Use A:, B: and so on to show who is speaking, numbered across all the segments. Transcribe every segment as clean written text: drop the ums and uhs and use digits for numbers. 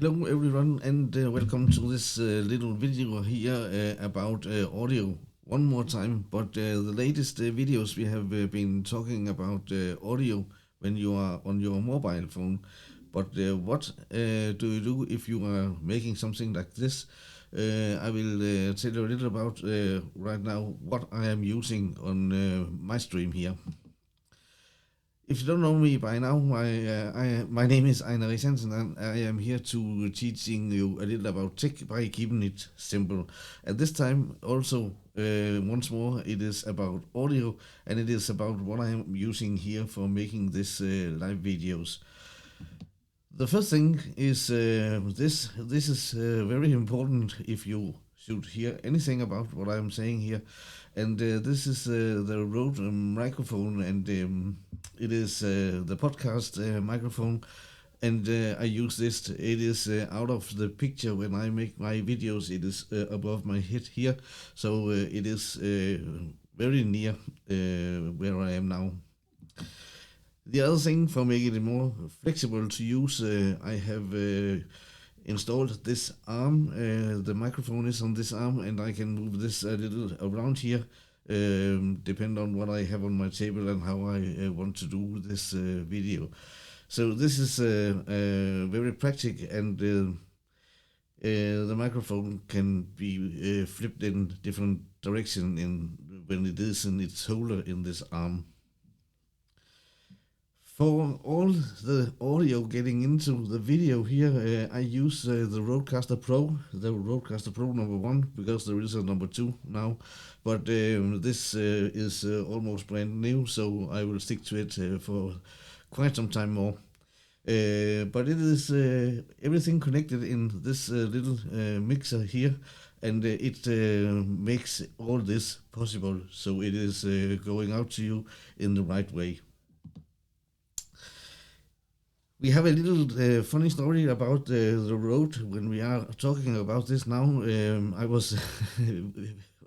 A: Hello everyone and welcome to this little video here about audio one more time. But the latest videos we have been talking about audio when you are on your mobile phone. But what do you do if you are making something like this? I will tell you a little about right now what I am using on my stream here. If you don't know me by now, my name is Einar Hansen and I am here to teaching you a little about tech by keeping it simple. At this time also, once more, it is about audio and it is about what I am using here for making this live videos. The first thing is this is very important if you should hear anything about what I'm saying here. And this is the Rode microphone, and it is the podcast microphone. And I use this. It is out of the picture when I make my videos. It is above my head here, so it is very near where I am now. The other thing for making it more flexible to use, I have installed this arm. The microphone is on this arm and I can move this a little around here, depending on what I have on my table and how I want to do this video. So this is very practical, and the microphone can be flipped in different direction when it is in its holder in this arm. For all the audio getting into the video here, I use the Rødecaster Pro, the Rødecaster Pro number 1, because there is a number 2 now. But this is almost brand new, so I will stick to it for quite some time more. But it is everything connected in this little mixer here, and it makes all this possible, so it is going out to you in the right way. We have a little funny story about the Rode when we are talking about this now.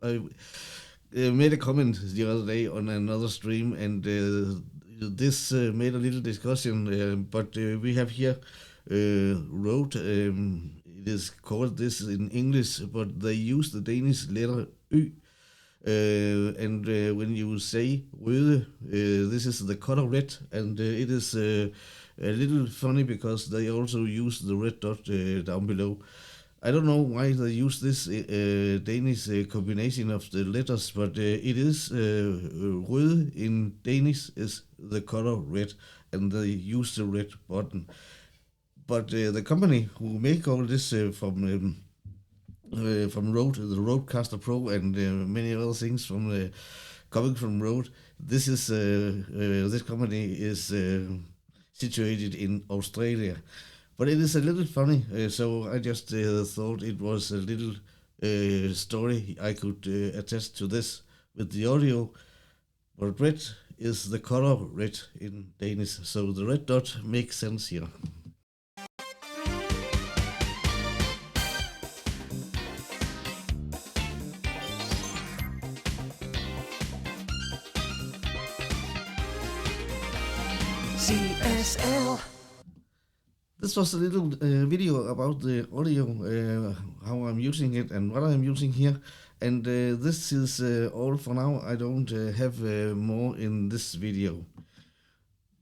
A: I made a comment the other day on another stream, and this made a little discussion. But we have here Rode. It is called this in English, but they use the Danish letter Ø. And when you say Røde, this is the color red, and it is a little funny because they also use the red dot down below. I don't know why they use this Danish combination of the letters, but it is Røde in Danish is the color red, and they use the red button. But the company who make all this from Rode, the Rødecaster Pro, and many other things from coming from Rode, this is this company is situated in Australia. But it is a little funny, so I just thought it was a little story I could attach to this with the audio. But red is the color red in Danish, so the red dot makes sense here. CSL. This was a little video about the audio, how I'm using it and what I'm using here. And this is all for now. I don't have more in this video.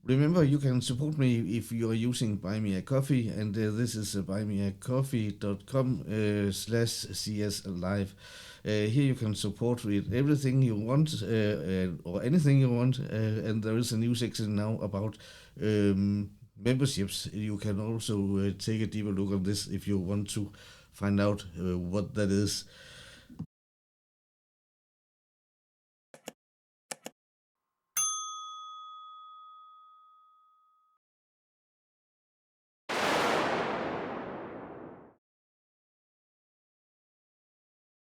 A: Remember, you can support me if you are using Buy Me a Coffee, and this is buymeacoffee.com/CSLive. Here you can support with everything you want or anything you want, and there is a new section now about memberships. You can also take a deeper look on this if you want to find out what that is.